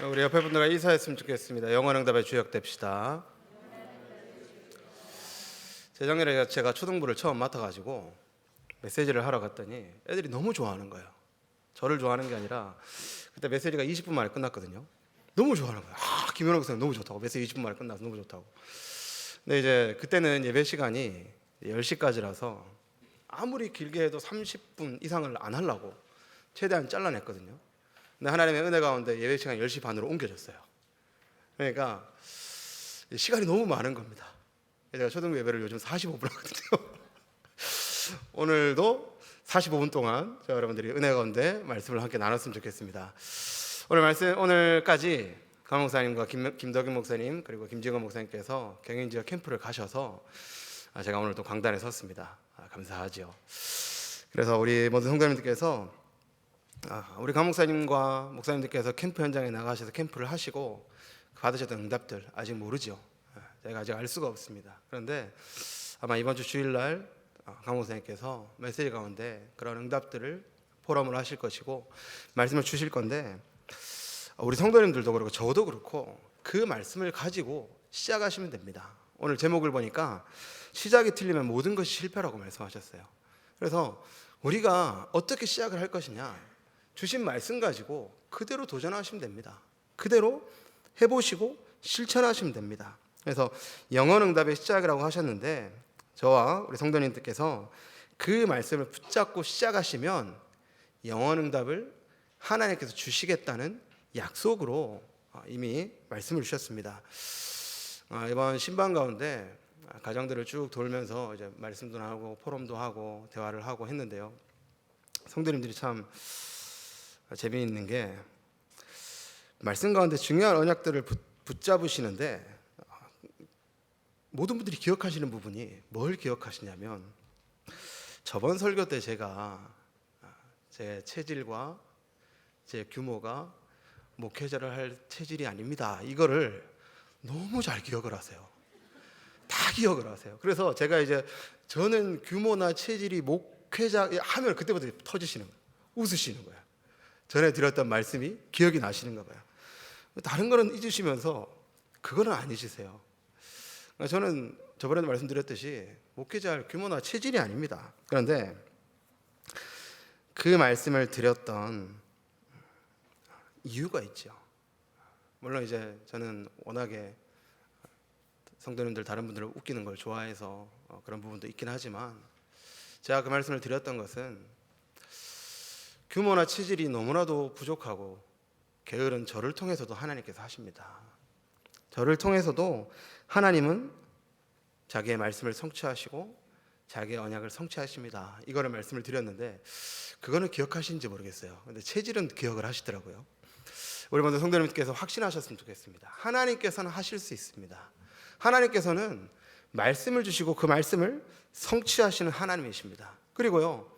우리 옆에 분들과 인사했으면 좋겠습니다. 영어응답에 주역됩시다. 재작년에 제가 초등부를 처음 맡아가지고 메시지를 하러 갔더니 애들이 너무 좋아하는 거예요. 저를 좋아하는 게 아니라 그때 메시지가 20분 만에 끝났거든요. 너무 좋아하는 거예요. 김현옥 선생님 너무 좋다고, 메시지 20분 만에 끝나서 너무 좋다고. 근데 이제 그때는 예배 시간이 10시까지라서 아무리 길게 해도 30분 이상을 안 하려고 최대한 잘라냈거든요. 근데 하나님의 은혜 가운데 예배 시간 10시 반으로 옮겨졌어요. 그러니까 시간이 너무 많은 겁니다. 제가 초등부 예배를 요즘 45분 하거든요. 오늘도 45분 동안 저와 여러분들이 은혜 가운데 말씀을 함께 나눴으면 좋겠습니다. 오늘까지 강 목사님과 김덕인 목사님 그리고 김지건 목사님께서 경인 지역 캠프를 가셔서 제가 오늘 또 강단에 섰습니다. 감사하죠. 그래서 우리 모든 성도님들께서 우리 강 목사님과 목사님들께서 캠프 현장에 나가셔서 캠프를 하시고 받으셨던 응답들 아직 모르죠. 제가 아직 알 수가 없습니다. 그런데 아마 이번 주 주일날 강 목사님께서 메시지 가운데 그런 응답들을 포럼을 하실 것이고 말씀을 주실 건데, 우리 성도님들도 그렇고 저도 그렇고 그 말씀을 가지고 시작하시면 됩니다. 오늘 제목을 보니까 시작이 틀리면 모든 것이 실패라고 말씀하셨어요. 그래서 우리가 어떻게 시작을 할 것이냐, 주신 말씀 가지고 그대로 도전하시면 됩니다. 그대로 해보시고 실천하시면 됩니다. 그래서 영어응답의 시작이라고 하셨는데, 저와 우리 성도님들께서 그 말씀을 붙잡고 시작하시면 영어응답을 하나님께서 주시겠다는 약속으로 이미 말씀을 주셨습니다. 이번 신방 가운데 가정들을 쭉 돌면서 이제 말씀도 나누고 포럼도 하고 대화를 하고 했는데요. 성도님들이 참 재미있는 게 말씀 가운데 중요한 언약들을 붙잡으시는데 모든 분들이 기억하시는 부분이 뭘 기억하시냐면, 저번 설교 때 제가 제 체질과 제 규모가 목회자를 할 체질이 아닙니다, 이거를 너무 잘 기억을 하세요. 다 기억을 하세요. 그래서 제가 이제 저는 규모나 체질이 목회자 하면 그때부터 터지시는 거예요. 웃으시는 거예요. 전에 드렸던 말씀이 기억이 나시는가 봐요. 다른 거는 잊으시면서 그거는 아니시세요. 저는 저번에도 말씀드렸듯이 목회자 할 규모나 체질이 아닙니다. 그런데 그 말씀을 드렸던 이유가 있죠. 물론 이제 저는 워낙에 성도님들 다른 분들을 웃기는 걸 좋아해서 그런 부분도 있긴 하지만, 제가 그 말씀을 드렸던 것은 규모나 체질이 너무나도 부족하고 게으른 저를 통해서도 하나님께서 하십니다. 저를 통해서도 하나님은 자기의 말씀을 성취하시고 자기의 언약을 성취하십니다. 이거를 말씀을 드렸는데 그거는 기억하시는지 모르겠어요. 근데 체질은 기억을 하시더라고요. 우리 먼저 성도님께서 확신하셨으면 좋겠습니다. 하나님께서는 하실 수 있습니다. 하나님께서는 말씀을 주시고 그 말씀을 성취하시는 하나님이십니다. 그리고요,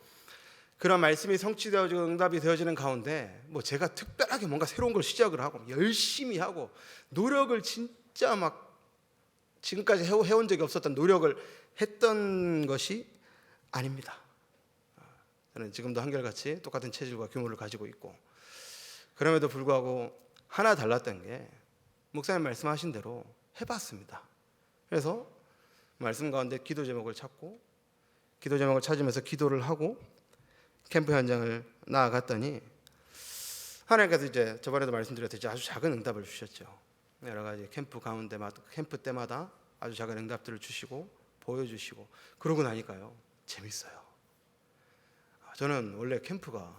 그런 말씀이 성취되어지고 응답이 되어지는 가운데 제가 특별하게 뭔가 새로운 걸 시작을 하고 열심히 하고 노력을 진짜 막 지금까지 해온 적이 없었던 노력을 했던 것이 아닙니다. 저는 지금도 한결같이 똑같은 체질과 규모를 가지고 있고, 그럼에도 불구하고 하나 달랐던 게 목사님 말씀하신 대로 해봤습니다. 그래서 말씀 가운데 기도 제목을 찾고 기도 제목을 찾으면서 기도를 하고 캠프 현장을 나아갔더니 하나님께서 이제 저번에도 말씀드렸듯이 아주 작은 응답을 주셨죠. 여러 가지 캠프 때마다 아주 작은 응답들을 주시고 보여주시고, 그러고 나니까요 재밌어요. 저는 원래 캠프가,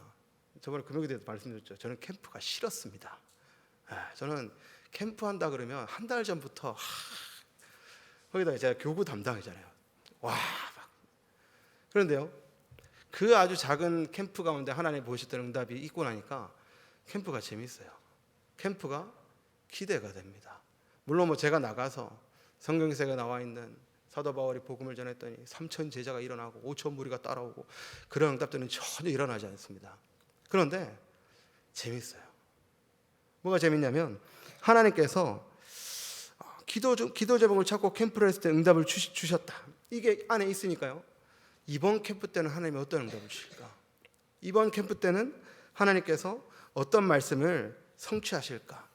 저번에 금요일에 대해서 말씀드렸죠. 저는 캠프가 싫었습니다. 저는 캠프 한다 그러면 한 달 전부터 거기다 제가 교구 담당이잖아요. 그런데요, 그 아주 작은 캠프 가운데 하나님 보셨던 응답이 있고 나니까 캠프가 재밌어요. 캠프가 기대가 됩니다. 물론 제가 나가서 성경책에 나와 있는 사도 바울이 복음을 전했더니 3,000 제자가 일어나고 5,000 무리가 따라오고 그런 응답들은 전혀 일어나지 않습니다. 그런데 재밌어요. 뭐가 재밌냐면 하나님께서 기도 제목을 찾고 캠프를 했을 때 응답을 주셨다. 이게 안에 있으니까요, 이번 캠프 때는 하나님이 어떤 응답을 주실까? 이번 캠프 때는 하나님께서 어떤 말씀을 성취하실까?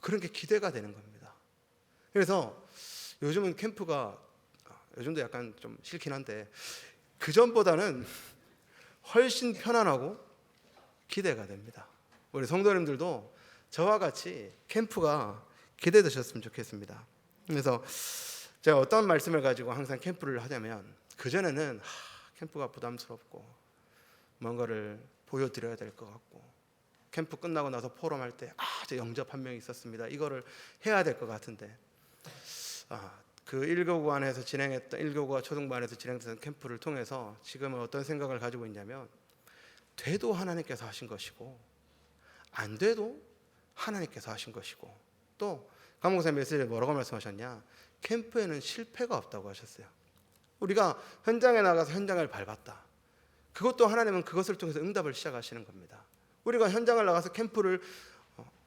그런 게 기대가 되는 겁니다. 그래서 요즘은 캠프가 요즘도 약간 좀 싫긴 한데 그 전보다는 훨씬 편안하고 기대가 됩니다. 우리 성도님들도 저와 같이 캠프가 기대되셨으면 좋겠습니다. 그래서 제가 어떤 말씀을 가지고 항상 캠프를 하냐면, 그전에는 캠프가 부담스럽고 뭔가를 보여드려야 될 것 같고, 캠프 끝나고 나서 포럼할 때 저 영접 한 명이 있었습니다, 이거를 해야 될 것 같은데, 그 1교구 안에서 진행했던 1교구와 초등부 안에서 진행했던 캠프를 통해서 지금은 어떤 생각을 가지고 있냐면, 돼도 하나님께서 하신 것이고 안 돼도 하나님께서 하신 것이고, 또 강목사님 메시지에 뭐라고 말씀하셨냐, 캠프에는 실패가 없다고 하셨어요. 우리가 현장에 나가서 현장을 밟았다, 그것도 하나님은 그것을 통해서 응답을 시작하시는 겁니다. 우리가 현장을 나가서 캠프를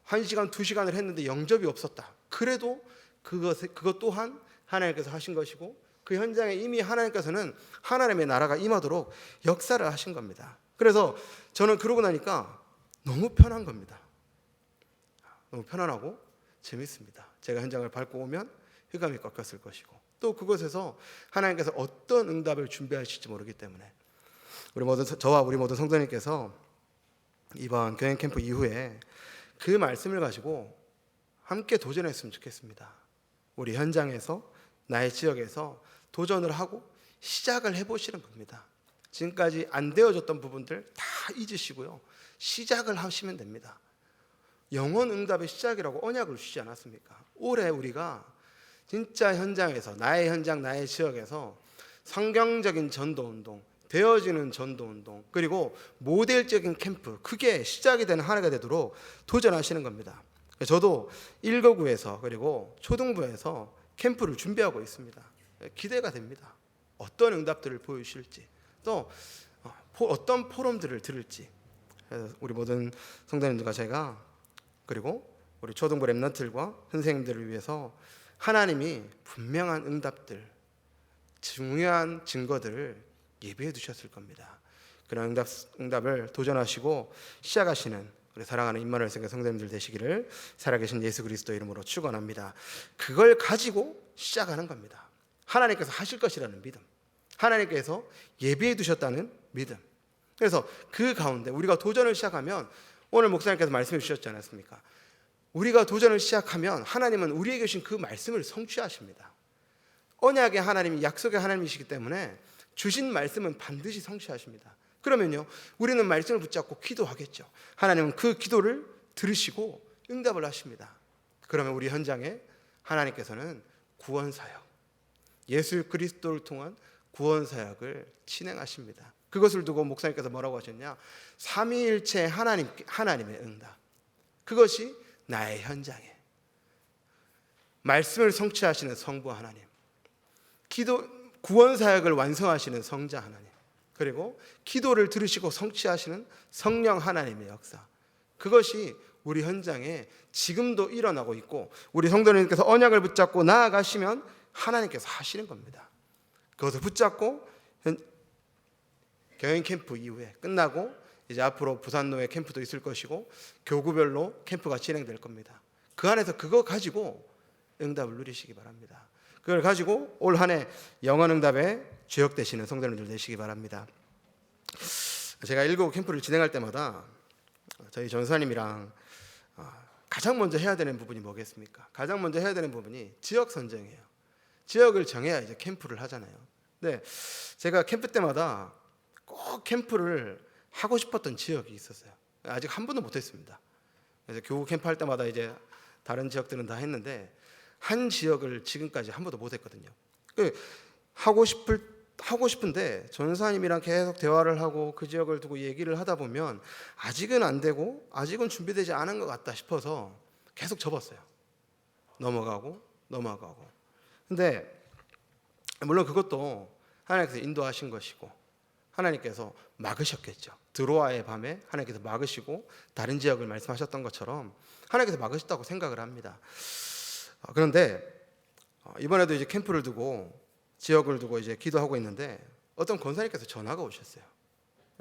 1시간 2시간을 했는데 영접이 없었다, 그래도 그것 또한 하나님께서 하신 것이고, 그 현장에 이미 하나님께서는 하나님의 나라가 임하도록 역사를 하신 겁니다. 그래서 저는 그러고 나니까 너무 편한 겁니다. 너무 편안하고 재밌습니다. 제가 현장을 밟고 오면 휘감이 꺾였을 것이고, 또 그곳에서 하나님께서 어떤 응답을 준비하실지 모르기 때문에 저와 우리 모든 성도님께서 이번 교행 캠프 이후에 그 말씀을 가지고 함께 도전했으면 좋겠습니다. 우리 현장에서, 나의 지역에서 도전을 하고 시작을 해보시는 겁니다. 지금까지 안 되어졌던 부분들 다 잊으시고요, 시작을 하시면 됩니다. 영원 응답의 시작이라고 언약을 주지 않았습니까? 올해 우리가 진짜 현장에서, 나의 현장, 나의 지역에서 성경적인 전도운동, 되어지는 전도운동, 그리고 모델적인 캠프, 그게 시작이 되는 한 해가 되도록 도전하시는 겁니다. 저도 1교구에서 그리고 초등부에서 캠프를 준비하고 있습니다. 기대가 됩니다. 어떤 응답들을 보여주실지, 또 어떤 포럼들을 들을지. 우리 모든 성도님들과 제가, 그리고 우리 초등부 랩런트들과 선생님들을 위해서 하나님이 분명한 응답들, 중요한 증거들을 예비해 두셨을 겁니다. 그런 응답을 도전하시고 시작하시는 우리 사랑하는 임마누엘 성교 성도님들 되시기를 살아계신 예수 그리스도 이름으로 축원합니다. 그걸 가지고 시작하는 겁니다. 하나님께서 하실 것이라는 믿음, 하나님께서 예비해 두셨다는 믿음. 그래서 그 가운데 우리가 도전을 시작하면, 오늘 목사님께서 말씀해 주셨지 않았습니까? 우리가 도전을 시작하면 하나님은 우리에게 주신 그 말씀을 성취하십니다. 언약의 하나님이, 약속의 하나님이시기 때문에 주신 말씀은 반드시 성취하십니다. 그러면요, 우리는 말씀을 붙잡고 기도하겠죠. 하나님은 그 기도를 들으시고 응답을 하십니다. 그러면 우리 현장에 하나님께서는 구원사역, 예수 그리스도를 통한 구원사역을 진행하십니다. 그것을 두고 목사님께서 뭐라고 하셨냐, 삼위일체 하나님의 응답, 그것이 나의 현장에 말씀을 성취하시는 성부 하나님, 구원사역을 완성하시는 성자 하나님, 그리고 기도를 들으시고 성취하시는 성령 하나님의 역사, 그것이 우리 현장에 지금도 일어나고 있고, 우리 성도님께서 언약을 붙잡고 나아가시면 하나님께서 하시는 겁니다. 그것을 붙잡고 경영 캠프 이후에 끝나고 이제 앞으로 부산로에 캠프도 있을 것이고 교구별로 캠프가 진행될 겁니다. 그 안에서 그거 가지고 응답을 누리시기 바랍니다. 그걸 가지고 올 한 해 영원 응답에 주역 되시는 성도님들 되시기 바랍니다. 제가 1교구 캠프를 진행할 때마다 저희 전사님이랑 가장 먼저 해야 되는 부분이 뭐겠습니까? 가장 먼저 해야 되는 부분이 지역 선정이에요. 지역을 정해야 이제 캠프를 하잖아요. 근데 제가 캠프 때마다 꼭 캠프를 하고 싶었던 지역이 있었어요. 아직 한 번도 못했습니다. 그래서 교구 캠프 할 때마다 이제 다른 지역들은 다 했는데 한 지역을 지금까지 한 번도 못했거든요. 하고 싶은데 전사님이랑 계속 대화를 하고 그 지역을 두고 얘기를 하다 보면 아직은 안 되고 아직은 준비되지 않은 것 같다 싶어서 계속 접었어요. 넘어가고. 근데 물론 그것도 하나님께서 인도하신 것이고 하나님께서 막으셨겠죠. 드로아의 밤에 하나님께서 막으시고 다른 지역을 말씀하셨던 것처럼 하나님께서 막으셨다고 생각을 합니다. 그런데 이번에도 이제 캠프를 두고 지역을 두고 이제 기도하고 있는데 어떤 권사님께서 전화가 오셨어요.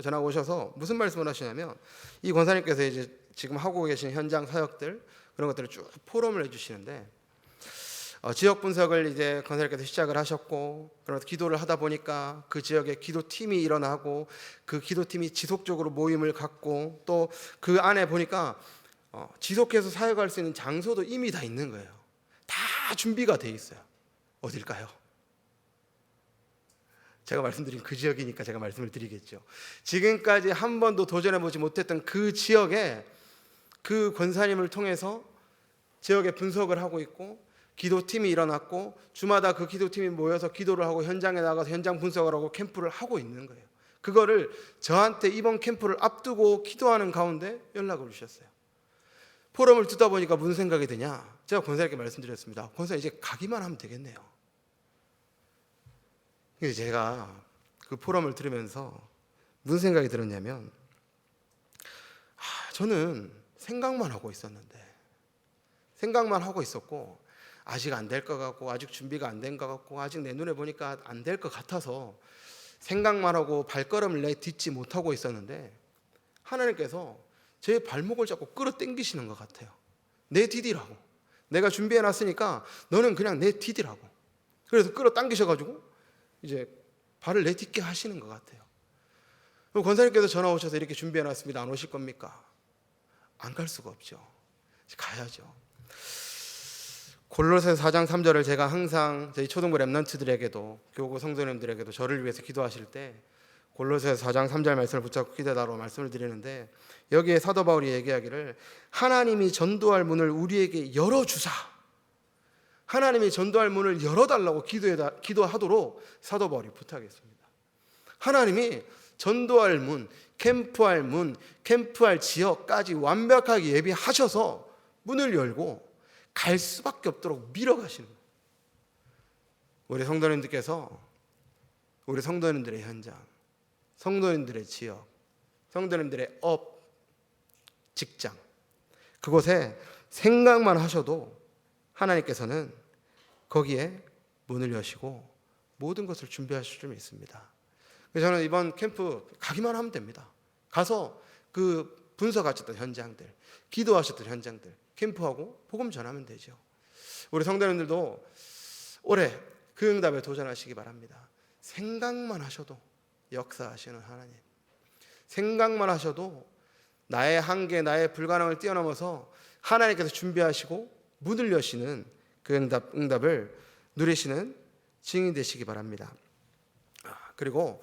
전화가 오셔서 무슨 말씀을 하시냐면, 이 권사님께서 이제 지금 하고 계신 현장 사역들 그런 것들을 쭉 포럼을 해주시는데 지역 분석을 이제 권사님께서 시작을 하셨고, 그러면서 기도를 하다 보니까 그 지역에 기도팀이 일어나고 그 기도팀이 지속적으로 모임을 갖고 또 그 안에 보니까 지속해서 사역할 수 있는 장소도 이미 다 있는 거예요. 다 준비가 돼 있어요. 어딜까요? 제가 말씀드린 그 지역이니까 제가 말씀을 드리겠죠. 지금까지 한 번도 도전해보지 못했던 그 지역에 그 권사님을 통해서 지역에 분석을 하고 있고 기도팀이 일어났고 주마다 그 기도팀이 모여서 기도를 하고 현장에 나가서 현장 분석을 하고 캠프를 하고 있는 거예요. 그거를 저한테 이번 캠프를 앞두고 기도하는 가운데 연락을 주셨어요. 포럼을 듣다 보니까 무슨 생각이 드냐, 제가 권사님께 말씀드렸습니다. 권사님 이제 가기만 하면 되겠네요. 제가 그 포럼을 들으면서 무슨 생각이 들었냐면 저는 생각만 하고 있었는데, 생각만 하고 있었고 아직 안 될 것 같고 아직 준비가 안 된 것 같고 아직 내 눈에 보니까 안 될 것 같아서 생각만 하고 발걸음을 내딛지 못하고 있었는데 하나님께서 제 발목을 잡고 끌어당기시는 것 같아요. 내디디라고. 내가 준비해놨으니까 너는 그냥 내디디라고. 그래서 끌어당기셔가지고 이제 발을 내딛게 하시는 것 같아요. 그럼 권사님께서 전화 오셔서 이렇게 준비해놨습니다. 안 오실 겁니까? 안 갈 수가 없죠. 가야죠. 골로새서 4장 3절을 제가 항상 저희 초등부 랩런트들에게도 교구 성도님들에게도 저를 위해서 기도하실 때 골로새서 4장 3절 말씀을 붙잡고 기도하라고 말씀을 드리는데, 여기에 사도 바울이 얘기하기를 하나님이 전도할 문을 우리에게 열어주사, 하나님이 전도할 문을 열어달라고 기도하도록 사도 바울이 부탁했습니다. 하나님이 전도할 문, 캠프할 지역까지 완벽하게 예비하셔서 문을 열고 갈 수밖에 없도록 밀어가시는 거예요. 우리 성도님들께서 우리 성도님들의 현장, 성도님들의 지역, 성도님들의 업, 직장, 그곳에 생각만 하셔도 하나님께서는 거기에 문을 여시고 모든 것을 준비하실 줄 믿습니다. 그래서 저는 이번 캠프 가기만 하면 됩니다. 가서 그 분석하셨던 현장들, 기도하셨던 현장들 캠프하고 복음 전하면 되죠. 우리 성도님들도 올해 그 응답에 도전하시기 바랍니다. 생각만 하셔도 역사하시는 하나님, 생각만 하셔도 나의 한계, 나의 불가능을 뛰어넘어서 하나님께서 준비하시고 문을 여시는 그 응답을 누리시는 증인 되시기 바랍니다. 그리고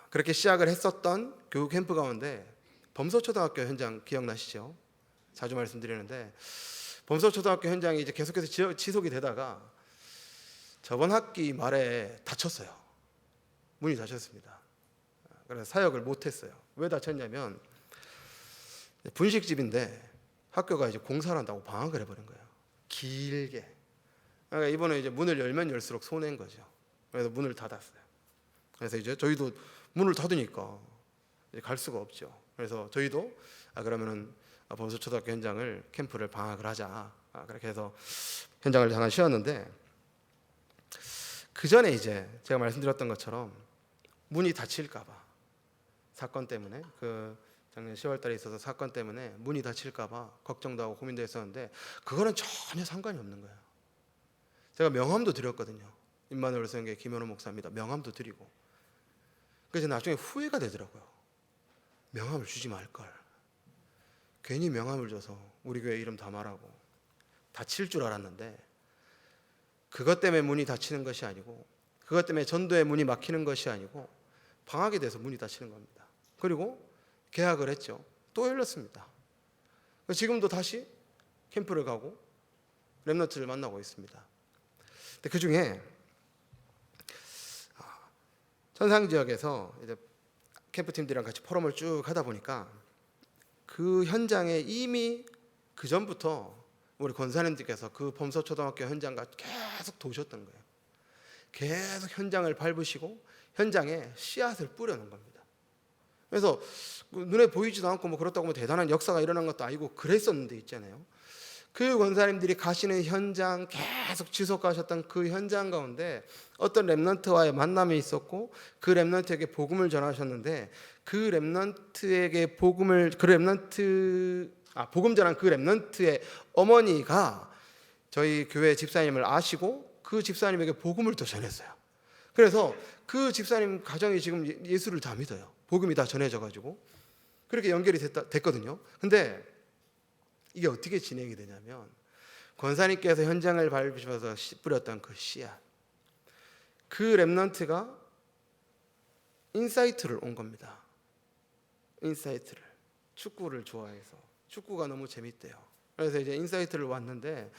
그렇게 시작을 했었던 교육 캠프 가운데 범서초등학교 현장 기억나시죠? 자주 말씀드리는데 범서초등학교 현장이 이제 계속해서 지속이 되다가 저번 학기 말에 닫혔어요. 문이 닫혔습니다. 그래서 사역을 못했어요. 왜 닫혔냐면 분식집인데 학교가 이제 공사를 한다고 방학을 해버린 거예요. 길게. 그러니까 이번에 이제 문을 열면 열수록 손해인 거죠. 그래서 문을 닫았어요. 그래서 이제 저희도 문을 닫으니까 이제 갈 수가 없죠. 그래서 저희도 그러면은 범서초등학교 현장을 캠프를 방학을 하자. 그렇게 해서 현장을 잠깐 쉬었는데, 그 전에 이제 제가 말씀드렸던 것처럼 문이 닫힐까봐, 사건 때문에 그 작년 10월달에 있어서 사건 때문에 문이 닫힐까봐 걱정도 하고 고민도 했었는데 그거는 전혀 상관이 없는 거예요. 제가 명함도 드렸거든요. 임마누엘 성교회 김현호 목사입니다. 명함도 드리고. 그래서 나중에 후회가 되더라고요. 명함을 주지 말걸. 괜히 명함을 줘서 우리 교회 이름 다 말하고 닫힐 줄 알았는데, 그것 때문에 문이 닫히는 것이 아니고, 그것 때문에 전도의 문이 막히는 것이 아니고 방학이 돼서 문이 닫히는 겁니다. 그리고 계약을 했죠. 또 열렸습니다. 지금도 다시 캠프를 가고 렘넌트를 만나고 있습니다. 근데 그 중에 천상 지역에서 이제 캠프팀들이랑 같이 포럼을 쭉 하다 보니까 그 현장에 이미 그 전부터 우리 권사님들께서 그 범서초등학교 현장과 계속 도우셨던 거예요. 계속 현장을 밟으시고 현장에 씨앗을 뿌려놓은 겁니다. 그래서 눈에 보이지도 않고 뭐 그렇다고 뭐 대단한 역사가 일어난 것도 아니고 그랬었는데 있잖아요. 그 권사님들이 가시는 현장, 계속 지속하셨던 그 현장 가운데 어떤 렘넌트와의 만남이 있었고 그 렘넌트에게 복음을 전하셨는데, 그 렘넌트에게 복음을 복음 전한 그 렘넌트의 어머니가 저희 교회 집사님을 아시고 그 집사님에게 복음을 또 전했어요. 그래서 그 집사님 가정이 지금 예수를 다 믿어요. 복음이 다 전해져 가지고 그렇게 연결이 됐거든요. 근데 이게 어떻게 진행이 되냐면 권사님께서 현장을 밟으셔서 뿌렸던 그 씨앗, 그 렘넌트가 인사이트를 온 겁니다. 인사이트를, 축구를 좋아해서 축구가 너무 재밌대요. 그래서 이제 인사이트를 왔는데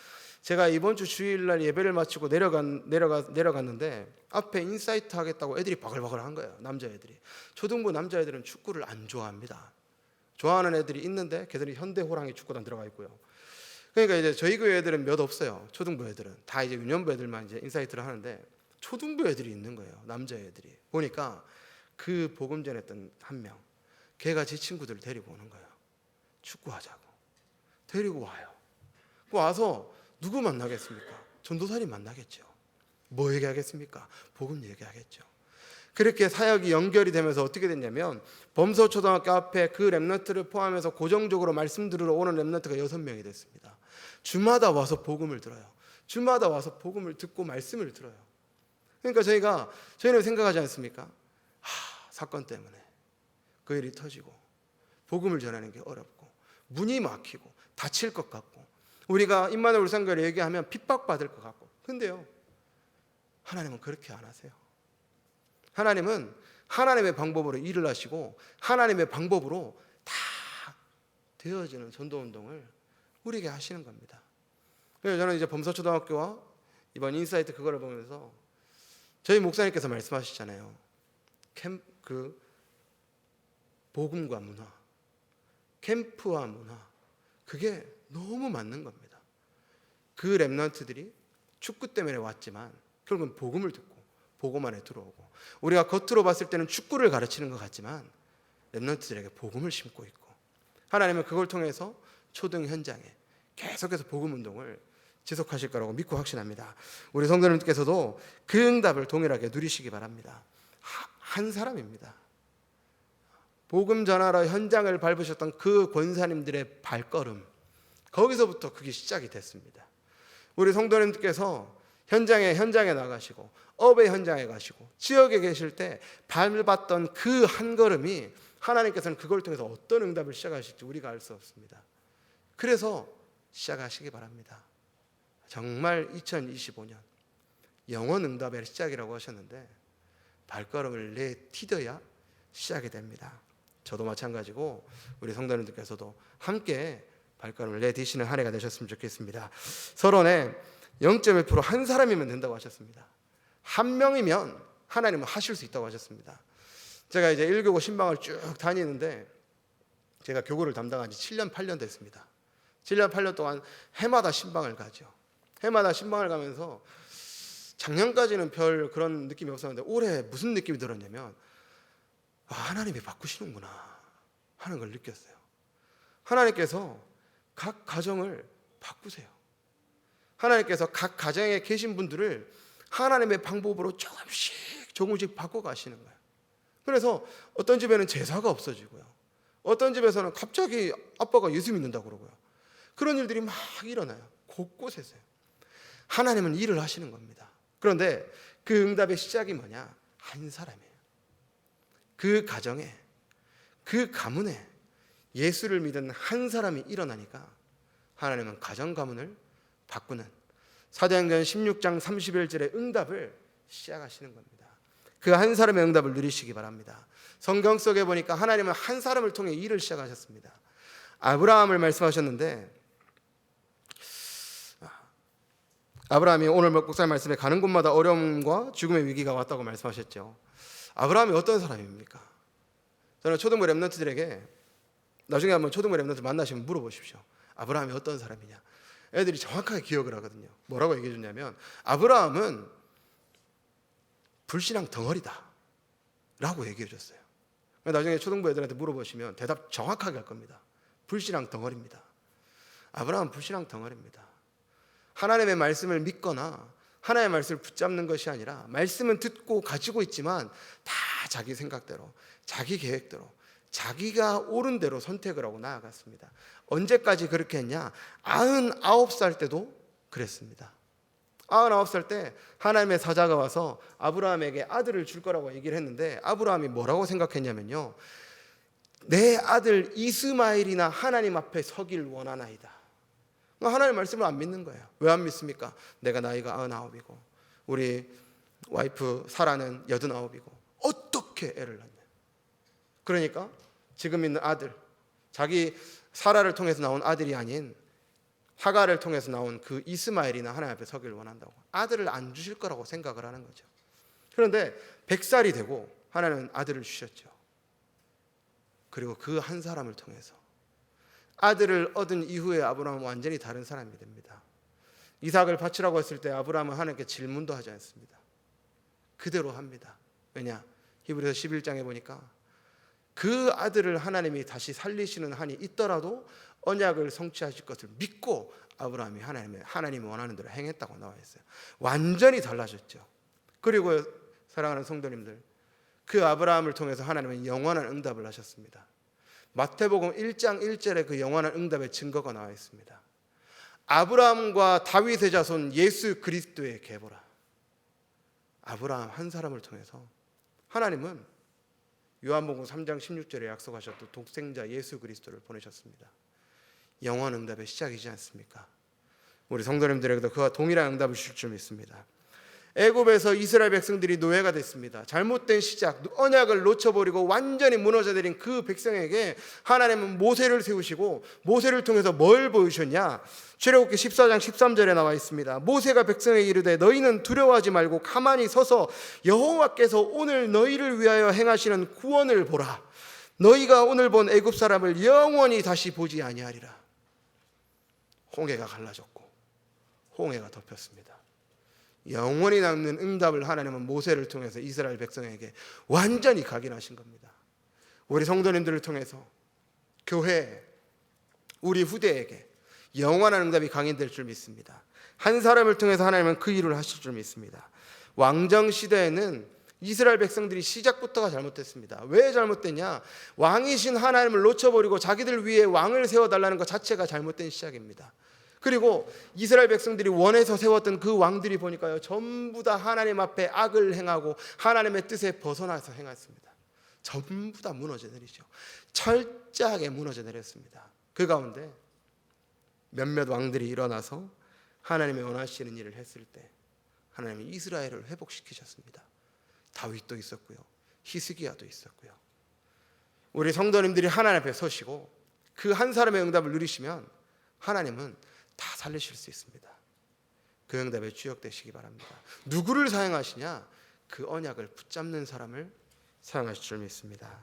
제가 이번 주 주일날 예배를 마치고 내려갔는데 앞에 인사이트 하겠다고 애들이 바글바글한 거예요. 남자애들이. 초등부 남자애들은 축구를 안 좋아합니다. 좋아하는 애들이 있는데 걔들이 현대 호랑이 축구단 들어가 있고요. 그러니까 이제 저희 교회 애들은 몇 없어요. 초등부 애들은 다 이제 유년부 애들만 이제 인사이트를 하는데 초등부 애들이 있는 거예요. 남자애들이. 보니까 그 복음 전했던 한 명, 걔가 제 친구들을 데리고 오는 거예요. 축구하자고. 데리고 와요. 와서 누구 만나겠습니까? 전도사님 만나겠죠. 뭐 얘기하겠습니까? 복음 얘기하겠죠. 그렇게 사역이 연결이 되면서 어떻게 됐냐면 범서초등학교 앞에 그 렘넌트를 포함해서 고정적으로 말씀 들으러 오는 렘넌트가 6명이 됐습니다. 주마다 와서 복음을 들어요. 주마다 와서 복음을 듣고 말씀을 들어요. 그러니까 저희는 생각하지 않습니까? 사건 때문에 그 일이 터지고 복음을 전하는 게 어렵고 문이 막히고 다칠 것 같고 우리가 임마누엘 울산교회를 얘기하면 핍박받을 것 같고, 근데요 하나님은 그렇게 안 하세요. 하나님은 하나님의 방법으로 일을 하시고 하나님의 방법으로 다 되어지는 전도운동을 우리에게 하시는 겁니다. 그래서 저는 이제 범서초등학교와 이번 인사이트 그거를 보면서 저희 목사님께서 말씀하시잖아요. 그 복음과 문화, 캠프와 문화, 그게 너무 맞는 겁니다. 그 렘넌트들이 축구 때문에 왔지만 결국은 복음을 듣고 복음 안에 들어오고, 우리가 겉으로 봤을 때는 축구를 가르치는 것 같지만 렘넌트들에게 복음을 심고 있고, 하나님은 그걸 통해서 초등 현장에 계속해서 복음 운동을 지속하실 거라고 믿고 확신합니다. 우리 성도님께서도 그 응답을 동일하게 누리시기 바랍니다. 한 사람입니다. 복음 전하러 현장을 밟으셨던 그 권사님들의 발걸음, 거기서부터 그게 시작이 됐습니다. 우리 성도님께서 현장에 나가시고 업의 현장에 가시고 지역에 계실 때 밟았던 그 한 걸음이 하나님께서는 그걸 통해서 어떤 응답을 시작하실지 우리가 알 수 없습니다. 그래서 시작하시기 바랍니다. 정말 2025년 영원 응답의 시작이라고 하셨는데 발걸음을 내디뎌야 시작이 됩니다. 저도 마찬가지고 우리 성도님들께서도 함께 발걸음을 내디시는 한 해가 되셨으면 좋겠습니다. 서론에 0.1% 한 사람이면 된다고 하셨습니다. 한 명이면 하나님은 하실 수 있다고 하셨습니다. 제가 이제 1교구 신방을 쭉 다니는데 제가 교구를 담당한 지 7년 8년 됐습니다. 7년 8년 동안 해마다 신방을 가죠. 해마다 신방을 가면서 작년까지는 별 그런 느낌이 없었는데 올해 무슨 느낌이 들었냐면 하나님이 바꾸시는구나 하는 걸 느꼈어요. 하나님께서 각 가정을 바꾸세요. 하나님께서 각 가정에 계신 분들을 하나님의 방법으로 조금씩 바꿔가시는 거예요. 그래서 어떤 집에는 제사가 없어지고요, 어떤 집에서는 갑자기 아빠가 예수 믿는다고 그러고요, 그런 일들이 막 일어나요. 곳곳에서요. 하나님은 일을 하시는 겁니다. 그런데 그 응답의 시작이 뭐냐? 한 사람이에요. 그 가정에, 그 가문에 예수를 믿은 한 사람이 일어나니까 하나님은 가정 가문을 바꾸는 사도행전 16장 31절의 응답을 시작하시는 겁니다. 그 한 사람의 응답을 누리시기 바랍니다. 성경 속에 보니까 하나님은 한 사람을 통해 일을 시작하셨습니다. 아브라함을 말씀하셨는데, 아브라함이 오늘 목사님 말씀에 가는 곳마다 어려움과 죽음의 위기가 왔다고 말씀하셨죠. 아브라함이 어떤 사람입니까? 저는 초등부 렘넌트들에게 나중에 한번 초등부 렘넌트 만나시면 물어보십시오. 아브라함이 어떤 사람이냐? 애들이 정확하게 기억을 하거든요. 뭐라고 얘기해 줬냐면 아브라함은 불신앙 덩어리다 라고 얘기해 줬어요. 나중에 초등부 애들한테 물어보시면 대답 정확하게 할 겁니다. 불신앙 덩어리입니다. 아브라함은 불신앙 덩어리입니다. 하나님의 말씀을 믿거나 하나님의 말씀을 붙잡는 것이 아니라 말씀은 듣고 가지고 있지만 다 자기 생각대로, 자기 계획대로 자기가 옳은 대로 선택을 하고 나아갔습니다. 언제까지 그렇게 했냐? 99살 때도 그랬습니다. 99살 때 하나님의 사자가 와서 아브라함에게 아들을 줄 거라고 얘기를 했는데, 아브라함이 뭐라고 생각했냐면요, 내 아들 이스마엘이나 하나님 앞에 서길 원하나이다. 하나님 말씀을 안 믿는 거예요. 왜 안 믿습니까? 내가 나이가 99이고 우리 와이프 사라는 89이고 어떻게 애를 낳냐. 그러니까 지금 있는 아들, 자기 사라를 통해서 나온 아들이 아닌 하가를 통해서 나온 그 이스마엘이나 하나님 앞에 서기를 원한다고, 아들을 안 주실 거라고 생각을 하는 거죠. 그런데 100살이 되고 하나님은 아들을 주셨죠. 그리고 그 한 사람을 통해서 아들을 얻은 이후에 아브라함은 완전히 다른 사람이 됩니다. 이삭을 바치라고 했을 때 아브라함은 하나님께 질문도 하지 않습니다. 그대로 합니다. 왜냐? 히브리서 11장에 보니까 그 아들을 하나님이 다시 살리시는 한이 있더라도 언약을 성취하실 것을 믿고 아브라함이 하나님이 원하는 대로 행했다고 나와 있어요. 완전히 달라졌죠. 그리고 사랑하는 성도님들, 그 아브라함을 통해서 하나님은 영원한 응답을 하셨습니다. 마태복음 1장 1절에 그 영원한 응답의 증거가 나와 있습니다. 아브라함과 다윗의 자손 예수 그리스도의 계보라. 아브라함 한 사람을 통해서 하나님은 요한복음 3장 16절에 약속하셨던 독생자 예수 그리스도를 보내셨습니다. 영원 응답의 시작이지 않습니까? 우리 성도님들에게도 그와 동일한 응답을 주실 줄 믿습니다. 애굽에서 이스라엘 백성들이 노예가 됐습니다. 잘못된 시작, 언약을 놓쳐버리고 완전히 무너져내린 그 백성에게 하나님은 모세를 세우시고, 모세를 통해서 뭘 보여주셨냐? 출애굽기 14장 13절에 나와 있습니다. 모세가 백성에게 이르되 너희는 두려워하지 말고 가만히 서서 여호와께서 오늘 너희를 위하여 행하시는 구원을 보라. 너희가 오늘 본 애굽 사람을 영원히 다시 보지 아니하리라. 홍해가 갈라졌고 홍해가 덮였습니다. 영원히 남는 응답을 하나님은 모세를 통해서 이스라엘 백성에게 완전히 각인하신 겁니다. 우리 성도님들을 통해서 교회, 우리 후대에게 영원한 응답이 강인될 줄 믿습니다. 한 사람을 통해서 하나님은 그 일을 하실 줄 믿습니다. 왕정 시대에는 이스라엘 백성들이 시작부터가 잘못됐습니다. 왜 잘못됐냐? 왕이신 하나님을 놓쳐버리고 자기들 위에 왕을 세워달라는 것 자체가 잘못된 시작입니다. 그리고 이스라엘 백성들이 원해서 세웠던 그 왕들이 보니까요, 전부 다 하나님 앞에 악을 행하고 하나님의 뜻에 벗어나서 행했습니다. 전부 다 무너져 내리죠. 철저하게 무너져 내렸습니다. 그 가운데 몇몇 왕들이 일어나서 하나님이 원하시는 일을 했을 때 하나님이 이스라엘을 회복시키셨습니다. 다윗도 있었고요, 히스기야도 있었고요. 우리 성도님들이 하나님 앞에 서시고 그 한 사람의 응답을 누리시면 하나님은 다 살리실 수 있습니다. 그 응답에 주역되시기 바랍니다. 누구를 사용하시냐? 그 언약을 붙잡는 사람을 사용하실 줄 믿습니다.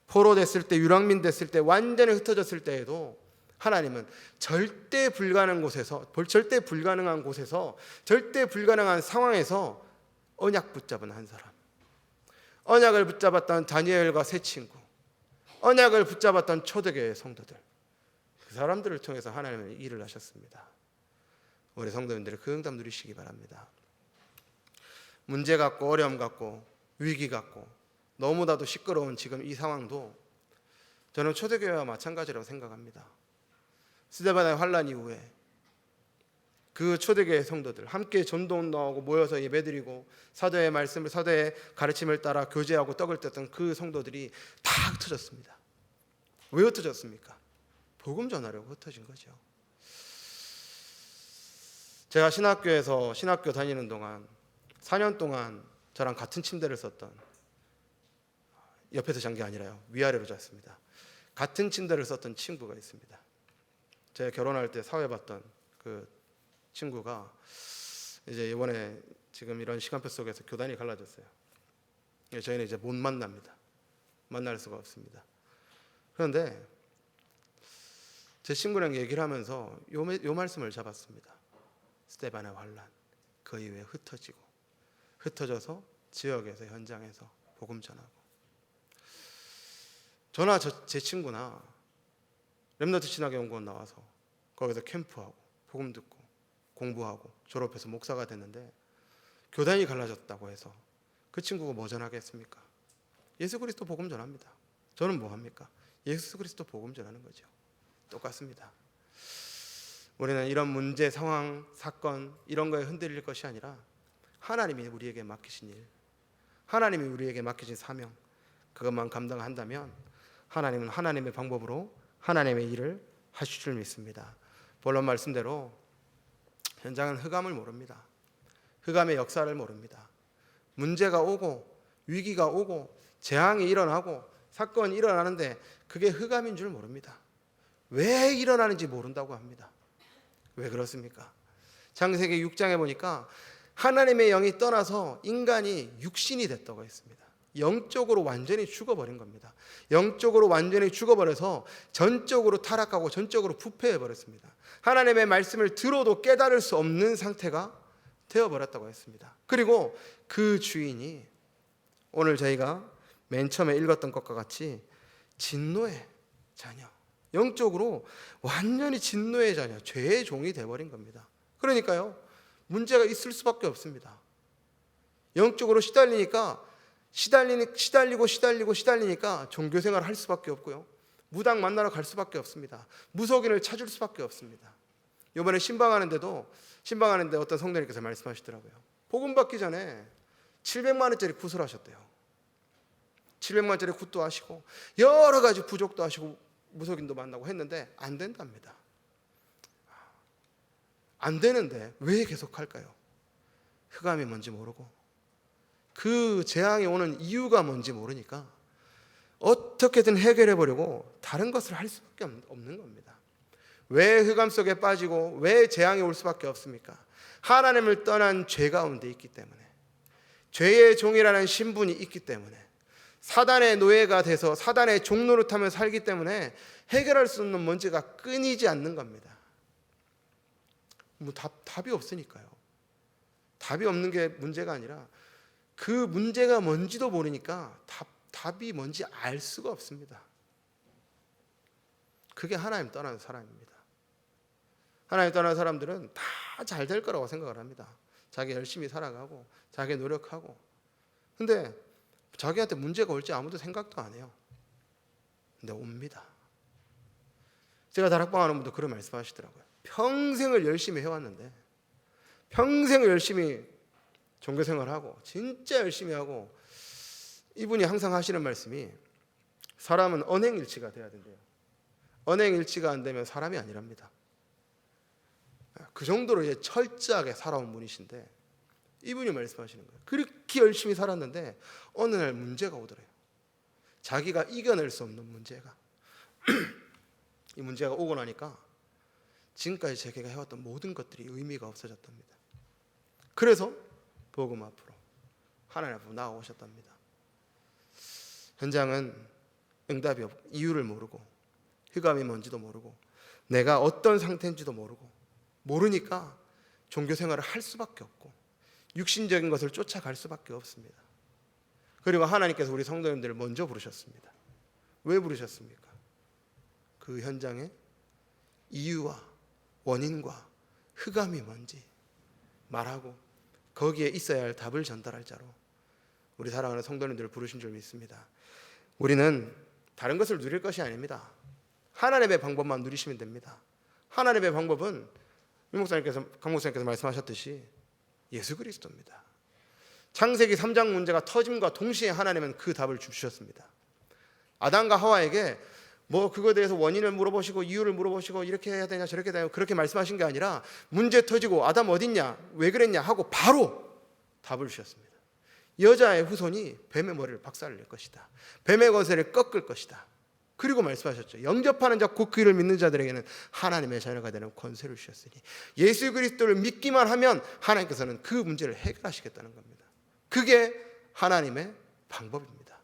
포로됐을 때, 유랑민 됐을 때, 완전히 흩어졌을 때에도 하나님은 절대 불가능한 곳에서, 절대 불가능한 상황에서 언약 붙잡은 한 사람, 언약을 붙잡았던 다니엘과 세 친구, 언약을 붙잡았던 초대교회 성도들, 그 사람들을 통해서 하나님은 일을 하셨습니다. 우리 성도님들이 그 응답 누리시기 바랍니다. 문제 같고 어려움 같고 위기 같고 너무나도 시끄러운 지금 이 상황도 저는 초대교회와 마찬가지라고 생각합니다. 스데반의 환란 이후에 그 초대교회 성도들 함께 전도운동하고 모여서 예배드리고 사도의 말씀을, 사도의 가르침을 따라 교제하고 떡을 떴던 그 성도들이 다 흩어졌습니다. 왜 흩어졌습니까? 복음 전하려고 흩어진 거죠. 제가 신학교에서 신학교 다니는 동안 4년 동안 저랑 같은 침대를 썼던, 옆에서 잔 게 아니라요, 위아래로 잤습니다. 같은 침대를 썼던 친구가 있습니다. 제가 결혼할 때 사회봤던 그 친구가 이제 이번에 지금 이런 시간표 속에서 교단이 갈라졌어요. 저희는 이제 못 만납니다. 만날 수가 없습니다. 그런데 제 친구랑 얘기를 하면서 요 말씀을 잡았습니다. 스데반의 환란, 그 이후에 흩어져서 지역에서, 현장에서 복음 전하고, 저나 제 친구나 렘넌트 신학연구원 나와서 거기서 캠프하고 복음 듣고 공부하고 졸업해서 목사가 됐는데, 교단이 갈라졌다고 해서 그 친구가 뭐 전하겠습니까? 예수 그리스도 복음 전합니다. 저는 뭐 합니까? 예수 그리스도 복음 전하는 거죠. 똑같습니다. 우리는 이런 문제, 상황, 사건 이런 거에 흔들릴 것이 아니라 하나님이 우리에게 맡기신 일, 하나님이 우리에게 맡기신 사명, 그것만 감당한다면 하나님은 하나님의 방법으로 하나님의 일을 하실 줄 믿습니다. 본론 말씀대로 현장은 흑암을 모릅니다. 흑암의 역사를 모릅니다. 문제가 오고 위기가 오고 재앙이 일어나고 사건이 일어나는데 그게 흑암인 줄 모릅니다. 왜 일어나는지 모른다고 합니다. 왜 그렇습니까? 창세기 6장에 보니까 하나님의 영이 떠나서 인간이 육신이 됐다고 했습니다. 영적으로 완전히 죽어버린 겁니다. 영적으로 완전히 죽어버려서 전적으로 타락하고 전적으로 부패해버렸습니다. 하나님의 말씀을 들어도 깨달을 수 없는 상태가 되어버렸다고 했습니다. 그리고 그 주인이 오늘 저희가 맨 처음에 읽었던 것과 같이 진노의 자녀, 영적으로 완전히 진노의 자녀, 죄의 종이 되어버린 겁니다. 그러니까요, 문제가 있을 수밖에 없습니다. 영적으로 시달리니까 시달리니까 종교생활을 할 수밖에 없고요, 무당 만나러 갈 수밖에 없습니다. 무속인을 찾을 수밖에 없습니다. 이번에 신방하는데 어떤 성도님께서 말씀하시더라고요. 복음 받기 전에 700만 원짜리 굿을 하셨대요. 700만 원짜리 굿도 하시고 여러 가지 부족도 하시고 무속인도 만나고 했는데 안 된답니다. 안 되는데 왜 계속 할까요? 흑암이 뭔지 모르고 그 재앙이 오는 이유가 뭔지 모르니까 어떻게든 해결해 보려고 다른 것을 할 수밖에 없는 겁니다. 왜 흑암 속에 빠지고 왜 재앙이 올 수밖에 없습니까? 하나님을 떠난 죄 가운데 있기 때문에, 죄의 종이라는 신분이 있기 때문에, 사단의 노예가 돼서 사단의 종노릇하며 살기 때문에 해결할 수 없는 문제가 끊이지 않는 겁니다. 답이 없으니까요. 답이 없는 게 문제가 아니라 그 문제가 뭔지도 모르니까 답이 뭔지 알 수가 없습니다. 그게 하나님 떠난 사람입니다. 하나님 떠난 사람들은 다 잘 될 거라고 생각을 합니다. 자기 열심히 살아가고 자기 노력하고. 근데 자기한테 문제가 올지 아무도 생각도 안 해요. 근데 옵니다. 제가 다락방 하는 분도 그런 말씀하시더라고요. 평생을 열심히 해왔는데, 평생을 열심히 종교생활하고 진짜 열심히 하고, 이분이 항상 하시는 말씀이 사람은 언행일치가 돼야 된대요. 언행일치가 안 되면 사람이 아니랍니다. 그 정도로 이제 철저하게 살아온 분이신데 이분이 말씀하시는 거예요. 그렇게 열심히 살았는데 어느 날 문제가 오더래요. 자기가 이겨낼 수 없는 문제가. 이 문제가 오고 나니까 지금까지 자기가 해왔던 모든 것들이 의미가 없어졌답니다. 그래서 복음 앞으로, 하나님 앞으로 나아오셨답니다. 현장은 응답이 없고 이유를 모르고 흑암이 뭔지도 모르고 내가 어떤 상태인지도 모르니까 종교생활을 할 수밖에 없고 육신적인 것을 쫓아갈 수밖에 없습니다. 그리고 하나님께서 우리 성도님들을 먼저 부르셨습니다. 왜 부르셨습니까? 그 현장에 이유와 원인과 흑암이 뭔지 말하고 거기에 있어야 할 답을 전달할 자로 우리 사랑하는 성도님들을 부르신 줄 믿습니다. 우리는 다른 것을 누릴 것이 아닙니다. 하나님의 방법만 누리시면 됩니다. 하나님의 방법은 강 목사님께서 말씀하셨듯이 예수 그리스도입니다. 창세기 3장 문제가 터짐과 동시에 하나님은 그 답을 주셨습니다. 아담과 하와에게 뭐 그거에 대해서 원인을 물어보시고 이유를 물어보시고 이렇게 해야 되냐 저렇게 해야 되냐 그렇게 말씀하신 게 아니라 문제 터지고 아담 어딨냐 왜 그랬냐 하고 바로 답을 주셨습니다. 여자의 후손이 뱀의 머리를 박살낼 것이다. 뱀의 거세를 꺾을 것이다. 그리고 말씀하셨죠. 영접하는 자 곧 그를 믿는 자들에게는 하나님의 자녀가 되는 권세를 주셨으니 예수 그리스도를 믿기만 하면 하나님께서는 그 문제를 해결하시겠다는 겁니다. 그게 하나님의 방법입니다.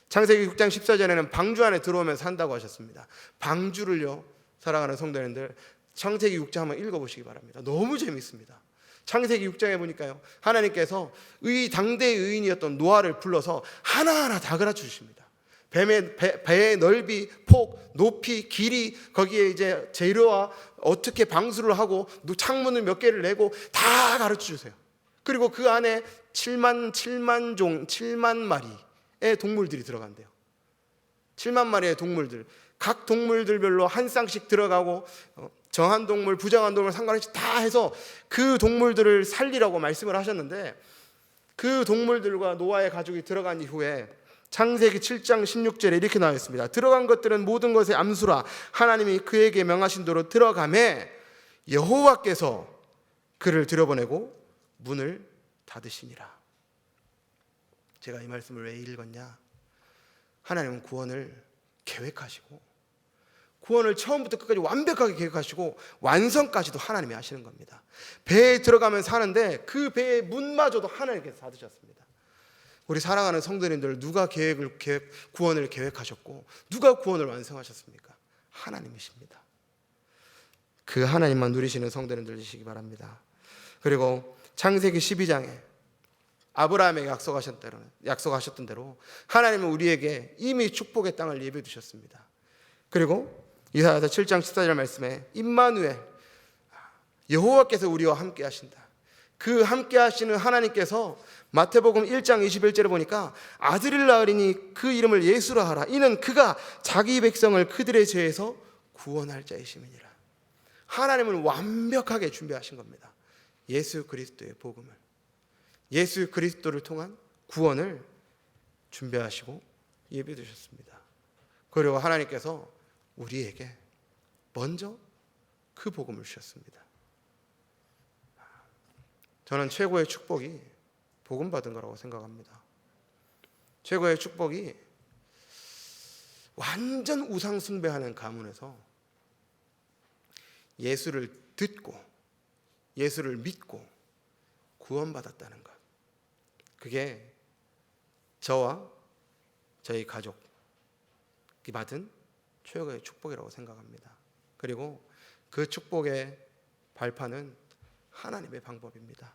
창세기 6장 14절에는 방주 안에 들어오면 산다고 하셨습니다. 방주를요, 사랑하는 성도님들, 창세기 6장 한번 읽어보시기 바랍니다. 너무 재밌습니다. 창세기 6장에 보니까요, 하나님께서 당대의 의인이었던 노아를 불러서 하나하나 다 가르쳐 주십니다. 배의 넓이, 폭, 높이, 길이, 거기에 이제 재료와 어떻게 방수를 하고 창문을 몇 개를 내고 다 가르쳐 주세요. 그리고 그 안에 7만 마리 동물들이 들어간대요. 7만 마리의 동물들, 각 동물들별로 한 쌍씩 들어가고 정한 동물, 부정한 동물 상관없이 다 해서 그 동물들을 살리라고 말씀을 하셨는데, 그 동물들과 노아의 가족이 들어간 이후에 창세기 7장 16절에 이렇게 나와 있습니다. 들어간 것들은 모든 것의 암수라 하나님이 그에게 명하신 대로 들어가매 여호와께서 그를 들여보내고 문을 닫으시니라. 제가 이 말씀을 왜 읽었냐? 하나님은 구원을 계획하시고, 구원을 처음부터 끝까지 완벽하게 계획하시고 완성까지도 하나님이 하시는 겁니다. 배에 들어가면 사는데 그 배의 문마저도 하나님께서 닫으셨습니다. 우리 사랑하는 성도님들, 누가 구원을 계획하셨고 누가 구원을 완성하셨습니까? 하나님이십니다. 그 하나님만 누리시는 성도님들 되시기 바랍니다. 그리고 창세기 12장에 아브라함에게 약속하셨던 대로 하나님은 우리에게 이미 축복의 땅을 예비해 두셨습니다. 그리고 이사야서 7장 14절 말씀에 임마누엘, 여호와께서 우리와 함께 하신다. 그 함께 하시는 하나님께서 마태복음 1장 21절에 보니까 아들을 낳으리니 그 이름을 예수라 하라. 이는 그가 자기 백성을 그들의 죄에서 구원할 자이심이니라. 하나님은 완벽하게 준비하신 겁니다. 예수 그리스도의 복음을, 예수 그리스도를 통한 구원을 준비하시고 예비해 두셨습니다. 그리고 하나님께서 우리에게 먼저 그 복음을 주셨습니다. 저는 최고의 축복이 복음 받은 거라고 생각합니다. 최고의 축복이 완전 우상 숭배하는 가문에서 예수를 듣고 예수를 믿고 구원받았다는 것. 그게 저와 저희 가족이 받은 최고의 축복이라고 생각합니다. 그리고 그 축복의 발판은 하나님의 방법입니다.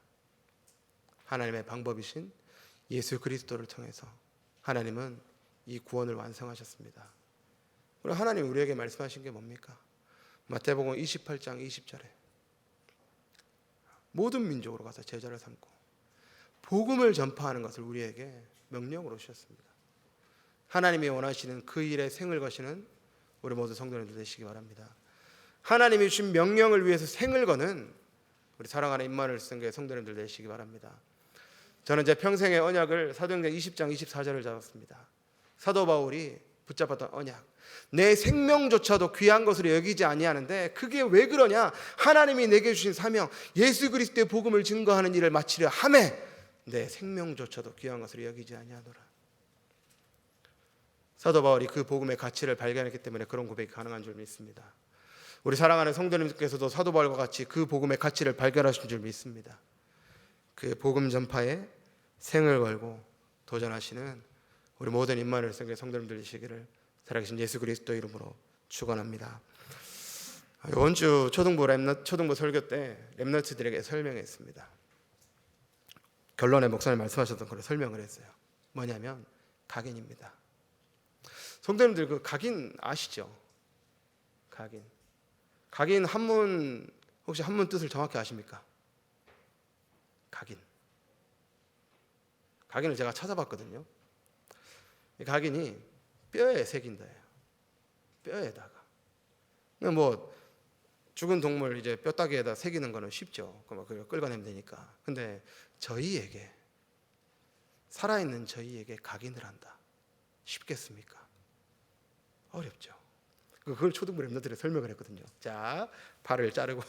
하나님의 방법이신 예수 그리스도를 통해서 하나님은 이 구원을 완성하셨습니다. 그리고 하나님 우리에게 말씀하신 게 뭡니까? 마태복음 28장 20절에 모든 민족으로 가서 제자를 삼고 복음을 전파하는 것을 우리에게 명령으로 주셨습니다. 하나님이 원하시는 그 일에 생을 거시는 우리 모두 성도님들 되시기 바랍니다. 하나님이 주신 명령을 위해서 생을 거는 우리 사랑하는 임마누엘 성교회 성도님들 되시기 바랍니다. 저는 제 평생의 언약을 사도행전 20장 24절을 잡았습니다. 사도 바울이 붙잡았던 언약, 내 생명조차도 귀한 것으로 여기지 아니하는데 그게 왜 그러냐? 하나님이 내게 주신 사명, 예수 그리스도의 복음을 증거하는 일을 마치려 하매 내 생명조차도 귀한 것으로 여기지 아니하노라. 사도 바울이 그 복음의 가치를 발견했기 때문에 그런 고백이 가능한 줄 믿습니다. 우리 사랑하는 성도님께서도 사도 바울과 같이 그 복음의 가치를 발견하신 줄 믿습니다. 그 복음 전파에 생을 걸고 도전하시는 우리 모든 임마누엘 성교회 성도님들 되시기를 살아계신 예수 그리스도 이름으로 축원합니다. 이번 주 초등부 설교 때 렘넌트들에게 설명했습니다. 결론에 목사님 말씀하셨던 걸 설명을 했어요. 뭐냐면 각인입니다. 성도님들 그 각인 아시죠? 각인 한문, 혹시 한문 뜻을 정확히 아십니까? 각인을 제가 찾아봤거든요. 이 각인이 뼈에 새긴다예요. 뼈에다가. 뭐 죽은 동물 이제 뼈다귀에다 새기는 거는 쉽죠. 그걸 끌어내면 되니까. 근데 저희에게, 살아있는 저희에게 각인을 한다. 쉽겠습니까? 어렵죠. 그걸 초등부 렘넌트들에 설명을 했거든요. 자, 발을 자르고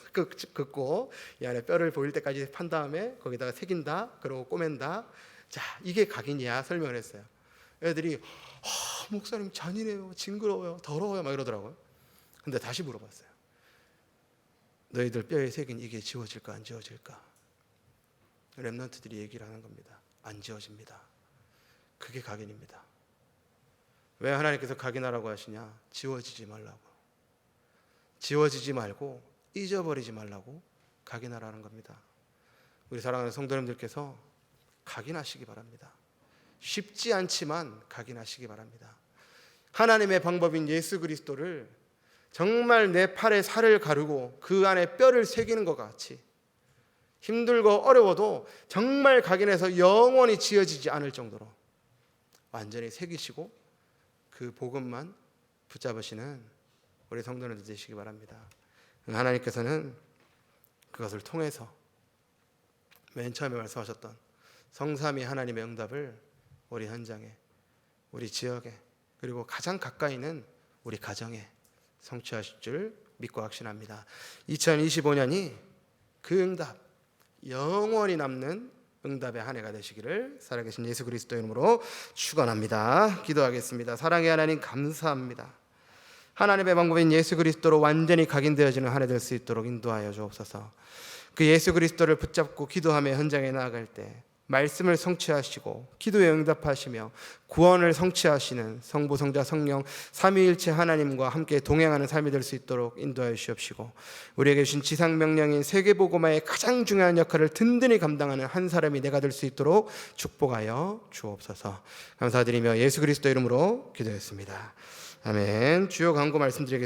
긋고 이 안에 뼈를 보일 때까지 판 다음에 거기다가 새긴다. 그리고 꼬맨다. 자, 이게 각인이야 설명을 했어요. 애들이 목사님 잔인해요, 징그러워요, 더러워요 막 이러더라고요. 근데 다시 물어봤어요. 너희들 뼈에 새긴 이게 지워질까 안 지워질까? 렘넌트들이 얘기를 하는 겁니다. 안 지워집니다. 그게 각인입니다. 왜 하나님께서 각인하라고 하시냐? 지워지지 말라고. 지워지지 말고 잊어버리지 말라고 각인하라는 겁니다. 우리 사랑하는 성도님들께서 각인하시기 바랍니다. 쉽지 않지만 각인하시기 바랍니다. 하나님의 방법인 예수 그리스도를 정말 내 팔에 살을 가르고 그 안에 뼈를 새기는 것 같이 힘들고 어려워도 정말 각인해서 영원히 지워지지 않을 정도로 완전히 새기시고 그 복음만 붙잡으시는 우리 성도님들 되시기 바랍니다. 하나님께서는 그것을 통해서 맨 처음에 말씀하셨던 성삼위 하나님의 응답을 우리 현장에, 우리 지역에, 그리고 가장 가까이 있는 우리 가정에 성취하실 줄 믿고 확신합니다. 2025년이 그 응답, 영원히 남는 응답의 한 해가 되시기를 살아계신 예수 그리스도 이름으로 축원합니다. 기도하겠습니다. 사랑의 하나님, 감사합니다. 하나님의 방법인 예수 그리스도로 완전히 각인되어지는 한 해 될 수 있도록 인도하여 주옵소서. 그 예수 그리스도를 붙잡고 기도하며 현장에 나아갈 때 말씀을 성취하시고 기도에 응답하시며 구원을 성취하시는 성부, 성자, 성령 삼위일체 하나님과 함께 동행하는 삶이 될 수 있도록 인도하여 주옵시고, 우리에게 주신 지상명령인 세계복음화의 가장 중요한 역할을 든든히 감당하는 한 사람이 내가 될 수 있도록 축복하여 주옵소서. 감사드리며 예수 그리스도 이름으로 기도했습니다. 아멘. 주요 광고 말씀드리겠습니다.